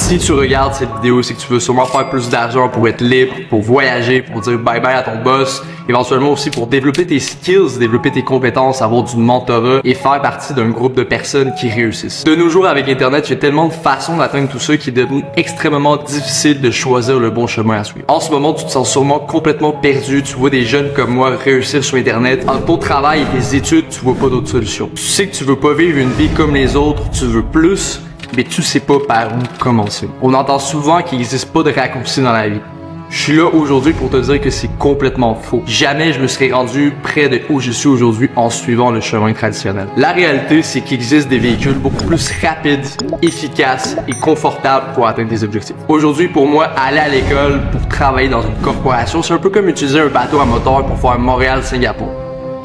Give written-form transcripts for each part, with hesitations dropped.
Si tu regardes cette vidéo, c'est que tu veux sûrement faire plus d'argent pour être libre, pour voyager, pour dire bye bye à ton boss, éventuellement aussi pour développer tes skills, développer tes compétences, avoir du mentorat et faire partie d'un groupe de personnes qui réussissent. De nos jours, avec Internet, il y a tellement de façons d'atteindre tout ça qu'il est devenu extrêmement difficile de choisir le bon chemin à suivre. En ce moment, tu te sens sûrement complètement perdu. Tu vois des jeunes comme moi réussir sur Internet. Entre ton travail et tes études, tu vois pas d'autre solution. Tu sais que tu veux pas vivre une vie comme les autres, tu veux plus, mais tu sais pas par où commencer. On entend souvent qu'il n'existe pas de raccourci dans la vie. Je suis là aujourd'hui pour te dire que c'est complètement faux. Jamais je me serais rendu près de où je suis aujourd'hui en suivant le chemin traditionnel. La réalité, c'est qu'il existe des véhicules beaucoup plus rapides, efficaces et confortables pour atteindre des objectifs. Aujourd'hui, pour moi, aller à l'école pour travailler dans une corporation, c'est un peu comme utiliser un bateau à moteur pour faire Montréal-Singapour.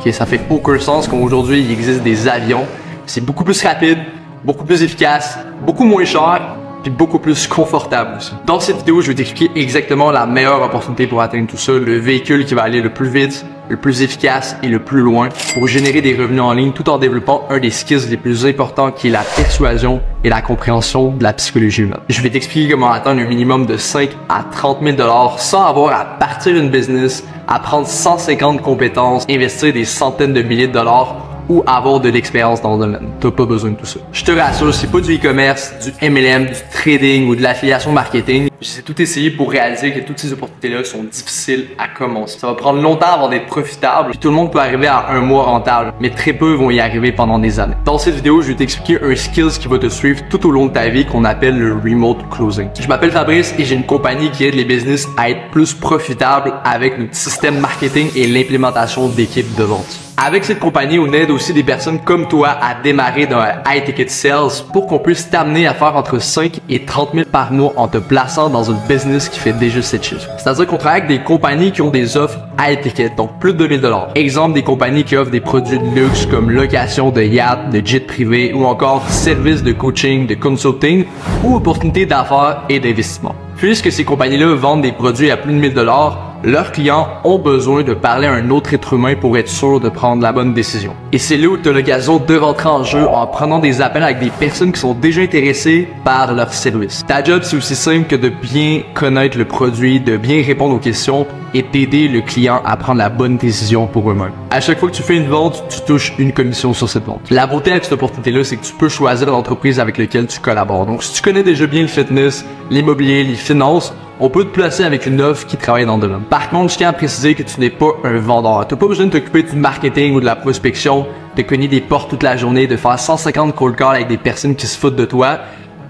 Okay, ça fait aucun sens qu'aujourd'hui, il existe des avions. C'est beaucoup plus rapide, beaucoup plus efficace, beaucoup moins cher, puis beaucoup plus confortable aussi. Dans cette vidéo, je vais t'expliquer exactement la meilleure opportunité pour atteindre tout ça, le véhicule qui va aller le plus vite, le plus efficace et le plus loin pour générer des revenus en ligne tout en développant un des skills les plus importants qui est la persuasion et la compréhension de la psychologie humaine. Je vais t'expliquer comment atteindre un minimum de 5 à 30 000 $ sans avoir à partir une business, apprendre 150 compétences, investir des centaines de milliers de dollars ou avoir de l'expérience dans le domaine. T'as pas besoin de tout ça. Je te rassure, c'est pas du e-commerce, du MLM, du trading ou de l'affiliation marketing. J'ai tout essayé pour réaliser que toutes ces opportunités-là sont difficiles à commencer. Ça va prendre longtemps avant d'être profitable, puis tout le monde peut arriver à un mois rentable, mais très peu vont y arriver pendant des années. Dans cette vidéo, je vais t'expliquer un skills qui va te suivre tout au long de ta vie qu'on appelle le remote closing. Je m'appelle Fabrice et j'ai une compagnie qui aide les business à être plus profitables avec notre système marketing et l'implémentation d'équipes de vente. Avec cette compagnie, on aide aussi des personnes comme toi à démarrer dans un high ticket sales pour qu'on puisse t'amener à faire entre 5 et 30 000 par mois en te plaçant dans une business qui fait déjà cette chiffre. C'est-à-dire qu'on travaille avec des compagnies qui ont des offres high ticket, donc plus de 2 000 $. Exemple, des compagnies qui offrent des produits de luxe comme location de yachts, de jets privés ou encore services de coaching, de consulting ou opportunités d'affaires et d'investissement. Puisque ces compagnies-là vendent des produits à plus de 1 000 $, leurs clients ont besoin de parler à un autre être humain pour être sûr de prendre la bonne décision. Et c'est là où tu as l'occasion de rentrer en jeu en prenant des appels avec des personnes qui sont déjà intéressées par leur service. Ta job, c'est aussi simple que de bien connaître le produit, de bien répondre aux questions et d'aider le client à prendre la bonne décision pour eux-mêmes. À chaque fois que tu fais une vente, tu touches une commission sur cette vente. La beauté avec cette opportunité-là, c'est que tu peux choisir l'entreprise avec laquelle tu collabores. Donc, si tu connais déjà bien le fitness, l'immobilier, les finances, on peut te placer avec une offre qui travaille dans le domaine. Par contre, je tiens à préciser que tu n'es pas un vendeur. Tu n'as pas besoin de t'occuper du marketing ou de la prospection, de cogner des portes toute la journée, de faire 150 cold calls avec des personnes qui se foutent de toi.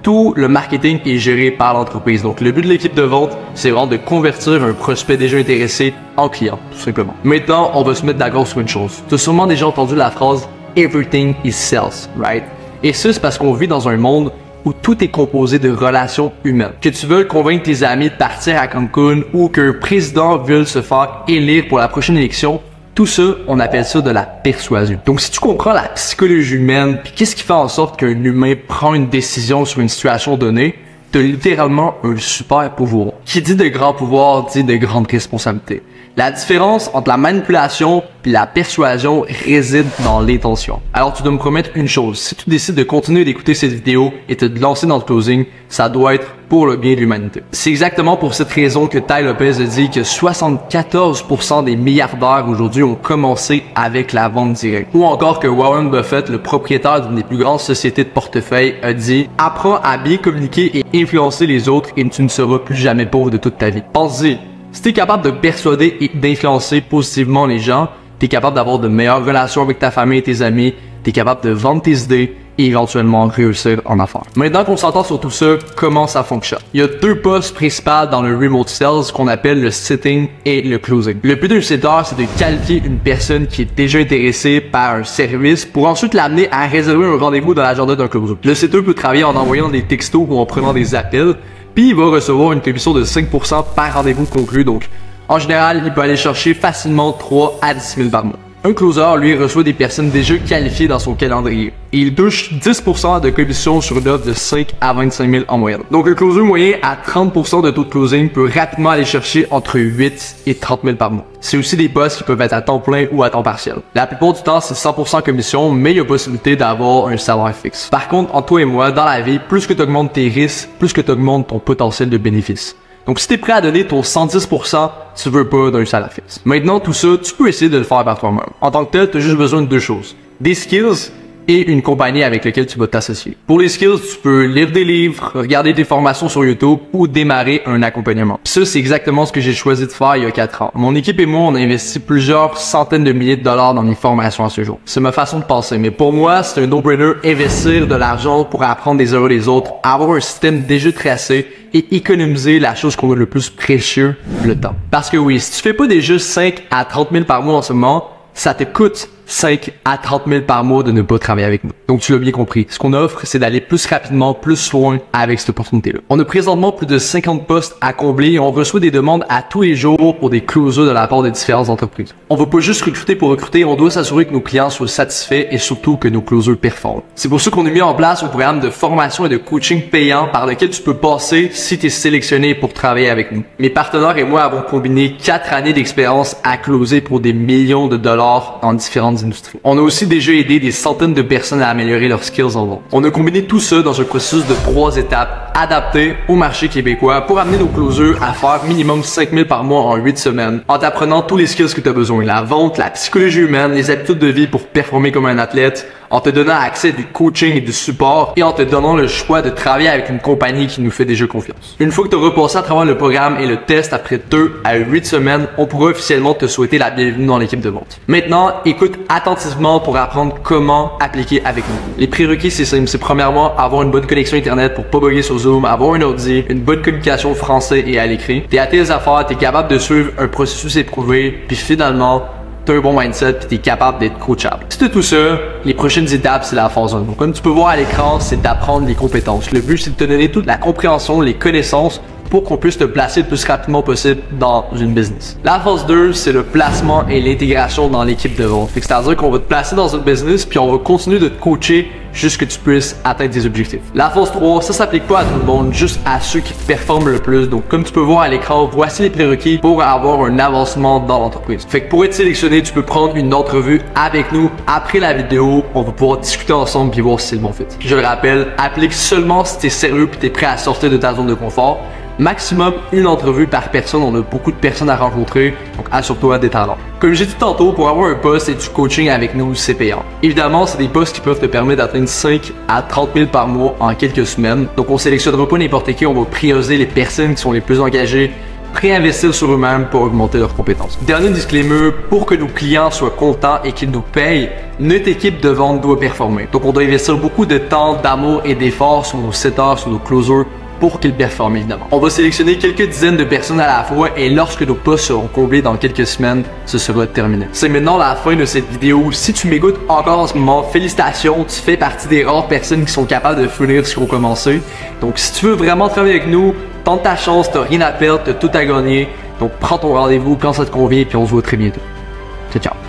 Tout le marketing est géré par l'entreprise. Donc, le but de l'équipe de vente, c'est vraiment de convertir un prospect déjà intéressé en client, tout simplement. Maintenant, on va se mettre d'accord sur une chose. Tu as sûrement déjà entendu la phrase « Everything is sales », right? Et ça, c'est parce qu'on vit dans un monde où tout est composé de relations humaines. Que tu veuilles convaincre tes amis de partir à Cancun ou qu'un président veuille se faire élire pour la prochaine élection, tout ça, on appelle ça de la persuasion. Donc, si tu comprends la psychologie humaine, puis qu'est-ce qui fait en sorte qu'un humain prend une décision sur une situation donnée, t'as littéralement un super pouvoir. Qui dit de grand pouvoir dit de grandes responsabilités. La différence entre la manipulation et la persuasion réside dans l'intention. Alors tu dois me promettre une chose, si tu décides de continuer d'écouter cette vidéo et de te lancer dans le closing, ça doit être pour le bien de l'humanité. C'est exactement pour cette raison que Tai Lopez a dit que 74% des milliardaires aujourd'hui ont commencé avec la vente directe. Ou encore que Warren Buffett, le propriétaire d'une des plus grandes sociétés de portefeuille, a dit « Apprends à bien communiquer et influencer les autres et tu ne seras plus jamais pauvre de toute ta vie. » Pense-y. Si tu es capable de persuader et d'influencer positivement les gens, tu es capable d'avoir de meilleures relations avec ta famille et tes amis, tu es capable de vendre tes idées et éventuellement réussir en affaires. Maintenant qu'on s'entend sur tout ça, comment ça fonctionne? Il y a deux postes principaux dans le remote sales qu'on appelle le sitting et le closing. Le but d'un sitter, c'est de qualifier une personne qui est déjà intéressée par un service pour ensuite l'amener à réserver un rendez-vous dans l'agenda d'un closer. Le sitter peut travailler en envoyant des textos ou en prenant des appels, puis il va recevoir une commission de 5% par rendez-vous conclu. Donc, en général, il peut aller chercher facilement 3 à 10 000 par mois. Un closer, lui, reçoit des personnes déjà qualifiées dans son calendrier. Et il touche 10% de commission sur une offre de 5 à 25 000 en moyenne. Donc un closer moyen à 30% de taux de closing peut rapidement aller chercher entre 8 et 30 000 par mois. C'est aussi des postes qui peuvent être à temps plein ou à temps partiel. La plupart du temps, c'est 100% commission, mais il y a possibilité d'avoir un salaire fixe. Par contre, entre toi et moi, dans la vie, plus que tu augmentes tes risques, plus que tu augmentes ton potentiel de bénéfice. Donc si tu es prêt à donner ton 110%, tu veux pas d'un salaire fixe. Maintenant, tout ça, tu peux essayer de le faire par toi-même. En tant que tel, tu as juste besoin de deux choses. Des skills et une compagnie avec laquelle tu vas t'associer. Pour les skills, tu peux lire des livres, regarder des formations sur YouTube ou démarrer un accompagnement. Puis ça, c'est exactement ce que j'ai choisi de faire il y a 4 ans. Mon équipe et moi, on a investi plusieurs centaines de milliers de dollars dans mes formations à ce jour. C'est ma façon de penser, mais pour moi, c'est un no-brainer investir de l'argent pour apprendre des erreurs des autres, avoir un système déjà tracé et économiser la chose qu'on a le plus précieux, le temps. Parce que oui, si tu fais pas déjà 5 à 30 000 par mois en ce moment, ça te coûte 5 à 30 000 par mois de ne pas travailler avec nous. Donc tu l'as bien compris. Ce qu'on offre, c'est d'aller plus rapidement, plus loin avec cette opportunité-là. On a présentement plus de 50 postes à combler et on reçoit des demandes à tous les jours pour des closers de la part des différentes entreprises. On va pas juste recruter pour recruter, on doit s'assurer que nos clients soient satisfaits et surtout que nos closers performent. C'est pour ça qu'on a mis en place un programme de formation et de coaching payant par lequel tu peux passer si tu es sélectionné pour travailler avec nous. Mes partenaires et moi avons combiné 4 années d'expérience à closer pour des millions de dollars dans différentes industries. On a aussi déjà aidé des centaines de personnes à améliorer leurs skills en vente. On a combiné tout ça dans un processus de 3 étapes adapté au marché québécois pour amener nos closers à faire minimum 5 000 par mois en 8 semaines en t'apprenant tous les skills que tu as besoin. La vente, la psychologie humaine, les habitudes de vie pour performer comme un athlète, en te donnant accès à du coaching et du support et en te donnant le choix de travailler avec une compagnie qui nous fait déjà confiance. Une fois que tu auras passé à travers le programme et le test après 2 à 8 semaines, on pourra officiellement te souhaiter la bienvenue dans l'équipe de vente. Maintenant, écoute attentivement pour apprendre comment appliquer avec nous. Les prérequis, c'est simple. C'est premièrement avoir une bonne connexion internet pour pas bugger sur Zoom, avoir un ordi, une bonne communication français et à l'écrit. T'es à tes affaires, t'es capable de suivre un processus éprouvé, puis finalement, t'as un bon mindset puis t'es capable d'être coachable. Si t'as tout ça, les prochaines étapes, c'est la phase 1. Donc, comme tu peux voir à l'écran, c'est d'apprendre les compétences. Le but, c'est de te donner toute la compréhension, les connaissances pour qu'on puisse te placer le plus rapidement possible dans une business. La phase 2, c'est le placement et l'intégration dans l'équipe de vente. C'est-à-dire qu'on va te placer dans une business puis on va continuer de te coacher jusqu'à ce que tu puisses atteindre tes objectifs. La phase 3, ça s'applique pas à tout le monde, juste à ceux qui performent le plus. Donc, comme tu peux voir à l'écran, voici les prérequis pour avoir un avancement dans l'entreprise. Fait que pour être sélectionné, tu peux prendre une entrevue avec nous après la vidéo. On va pouvoir discuter ensemble puis voir si c'est le bon fit. Je le rappelle, applique seulement si tu es sérieux puis tu es prêt à sortir de ta zone de confort. Maximum une entrevue par personne, on a beaucoup de personnes à rencontrer, donc assure-toi des talents. Comme j'ai dit tantôt, pour avoir un poste et du coaching avec nous, c'est payant. Évidemment, c'est des postes qui peuvent te permettre d'atteindre 5 à 30 000 par mois en quelques semaines. Donc on sélectionnera pas n'importe qui, on va prioriser les personnes qui sont les plus engagées, réinvestir sur eux-mêmes pour augmenter leurs compétences. Dernier disclaimer, pour que nos clients soient contents et qu'ils nous payent, notre équipe de vente doit performer. Donc on doit investir beaucoup de temps, d'amour et d'efforts sur nos setters, sur nos closers, pour qu'ils performent évidemment. On va sélectionner quelques dizaines de personnes à la fois et lorsque nos postes seront comblés dans quelques semaines, ce sera terminé. C'est maintenant la fin de cette vidéo. Si tu m'écoutes encore en ce moment, félicitations, tu fais partie des rares personnes qui sont capables de finir ce qu'on a commencé. Donc si tu veux vraiment travailler avec nous, tente ta chance, t'as rien à perdre, t'as tout à gagner. Donc prends ton rendez-vous quand ça te convient puis on se voit très bientôt. Ciao ciao.